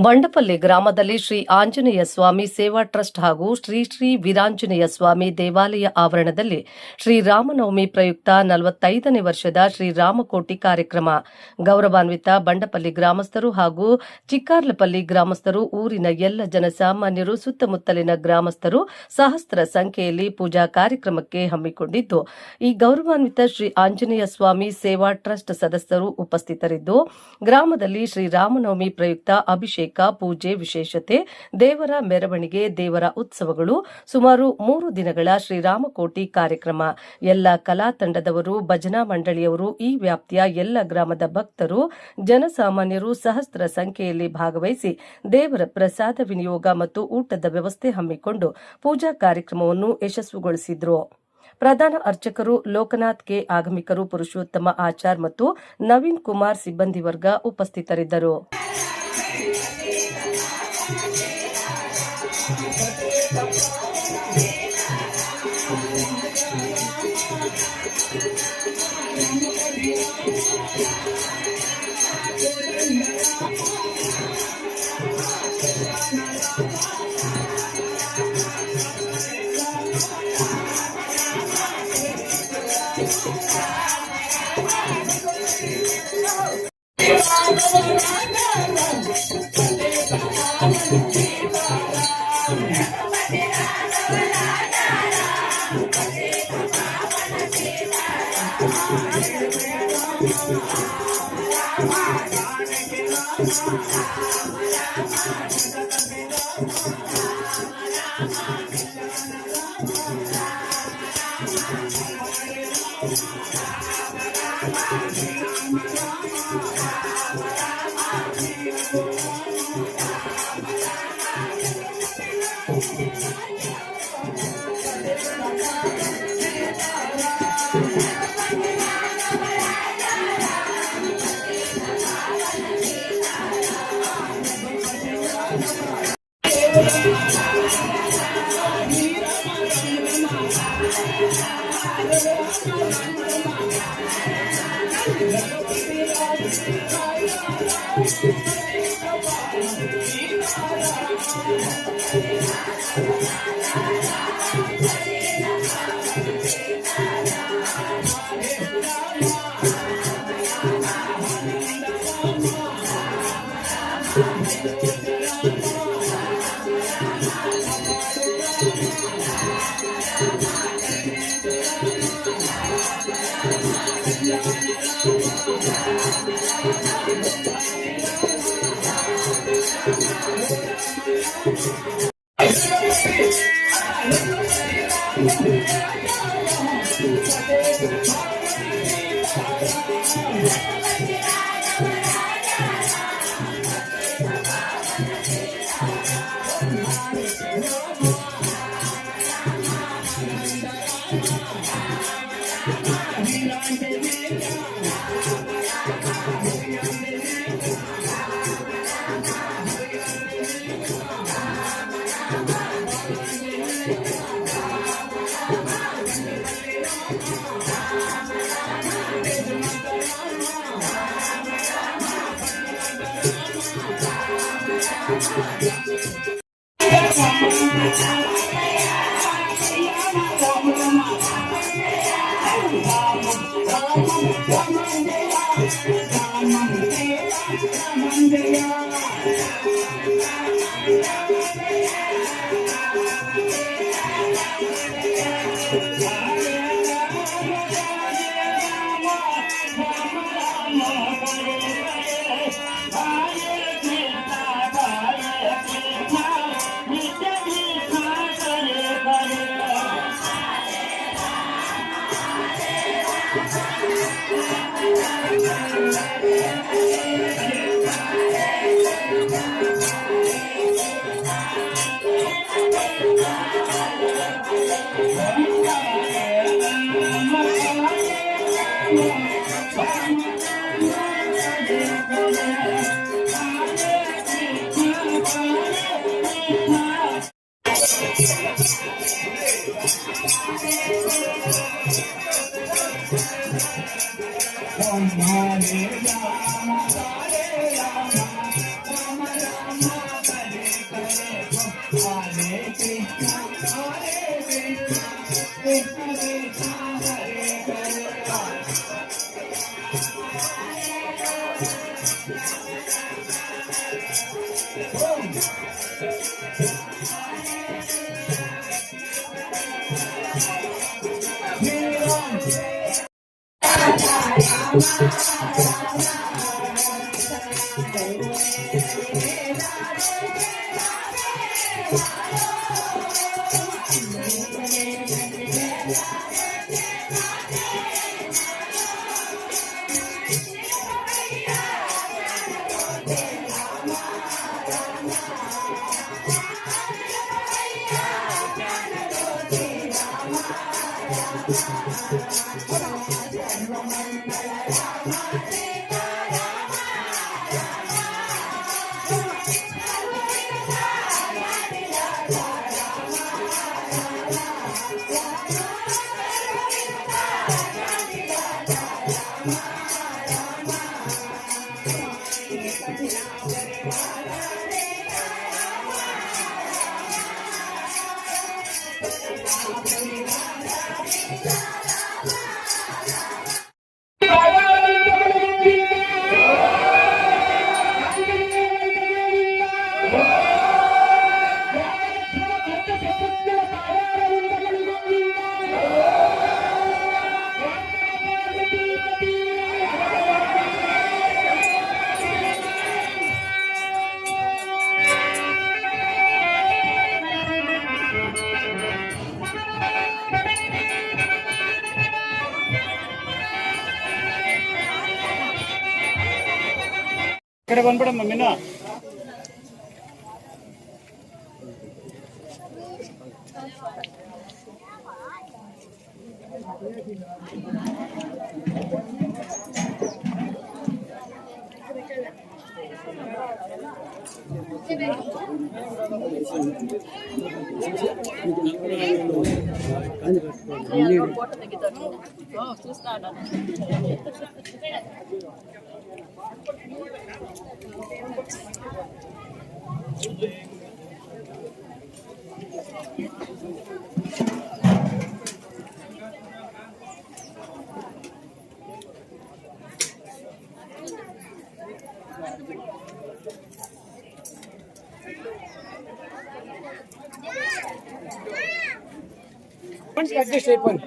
ಬಂಡಪಲ್ಲಿ ಗ್ರಾಮದಲ್ಲಿ ಶ್ರೀ ಆಂಜನೇಯ ಸ್ವಾಮಿ ಸೇವಾ ಟ್ರಸ್ಟ್ ಹಾಗೂ ಶ್ರೀ ಶ್ರೀ ವೀರಾಂಜನೇಯ ಸ್ವಾಮಿ ದೇವಾಲಯ ಆವರಣದಲ್ಲಿ ಶ್ರೀರಾಮನವಮಿ ಪ್ರಯುಕ್ತ 45ನೇ ವರ್ಷದ ಶ್ರೀರಾಮಕೋಟಿ ಕಾರ್ಯಕ್ರಮ. ಗೌರವಾನ್ವಿತ ಬಂಡಪಲ್ಲಿ ಗ್ರಾಮಸ್ಥರು ಹಾಗೂ ಚಿಕ್ಕಾರ್ಲಪಲ್ಲಿ ಗ್ರಾಮಸ್ಥರು, ಊರಿನ ಎಲ್ಲ ಜನಸಾಮಾನ್ಯರು, ಸುತ್ತಮುತ್ತಲಿನ ಗ್ರಾಮಸ್ಥರು ಸಹಸ್ರ ಸಂಖ್ಯೆಯಲ್ಲಿ ಪೂಜಾ ಕಾರ್ಯಕ್ರಮಕ್ಕೆ ಹಮ್ಮಿಕೊಂಡಿದ್ದು, ಈ ಗೌರವಾನ್ವಿತ ಶ್ರೀ ಆಂಜನೇಯ ಸ್ವಾಮಿ ಸೇವಾ ಟ್ರಸ್ಟ್ ಸದಸ್ಯರು ಉಪಸ್ಥಿತರಿದ್ದು, ಗ್ರಾಮದಲ್ಲಿ ಶ್ರೀರಾಮನವಮಿ ಪ್ರಯುಕ್ತ ಅಭಿಷೇಕ, ಪೂಜೆ, ವಿಶೇಷತೆ, ದೇವರ ಮೆರವಣಿಗೆ, ದೇವರ ಉತ್ಸವಗಳು, ಸುಮಾರು 3 ದಿನಗಳ ಶ್ರೀರಾಮಕೋಟಿ ಕಾರ್ಯಕ್ರಮ. ಎಲ್ಲ ಕಲಾ ತಂಡದವರು, ಭಜನಾ ಮಂಡಳಿಯವರು, ಈ ವ್ಯಾಪ್ತಿಯ ಎಲ್ಲ ಗ್ರಾಮದ ಭಕ್ತರು, ಜನಸಾಮಾನ್ಯರು ಸಹಸ್ರ ಸಂಖ್ಯೆಯಲ್ಲಿ ಭಾಗವಹಿಸಿ ದೇವರ ಪ್ರಸಾದ ವಿನಿಯೋಗ ಮತ್ತು ಊಟದ ವ್ಯವಸ್ಥೆ ಹಮ್ಮಿಕೊಂಡು ಪೂಜಾ ಕಾರ್ಯಕ್ರಮವನ್ನು ಯಶಸ್ವಿಗೊಳಿಸಿದರು. ಪ್ರಧಾನ ಅರ್ಚಕರು ಲೋಕನಾಥ್ ಕೆ, ಆಗಮಿಕರು ಪುರುಷೋತ್ತಮ ಆಚಾರ್ ಮತ್ತು ನವೀನ್ ಕುಮಾರ್ ಸಿಬ್ಬಂದಿ ವರ್ಗ ಉಪಸ್ಥಿತರಿದ್ದರು. Hare Rama, Hare Rama, Rama Rama, ఇక్కడ కనపడమ్మా మిన్న చూస్తాను. అడ్జస్ట్ అయిపోయింది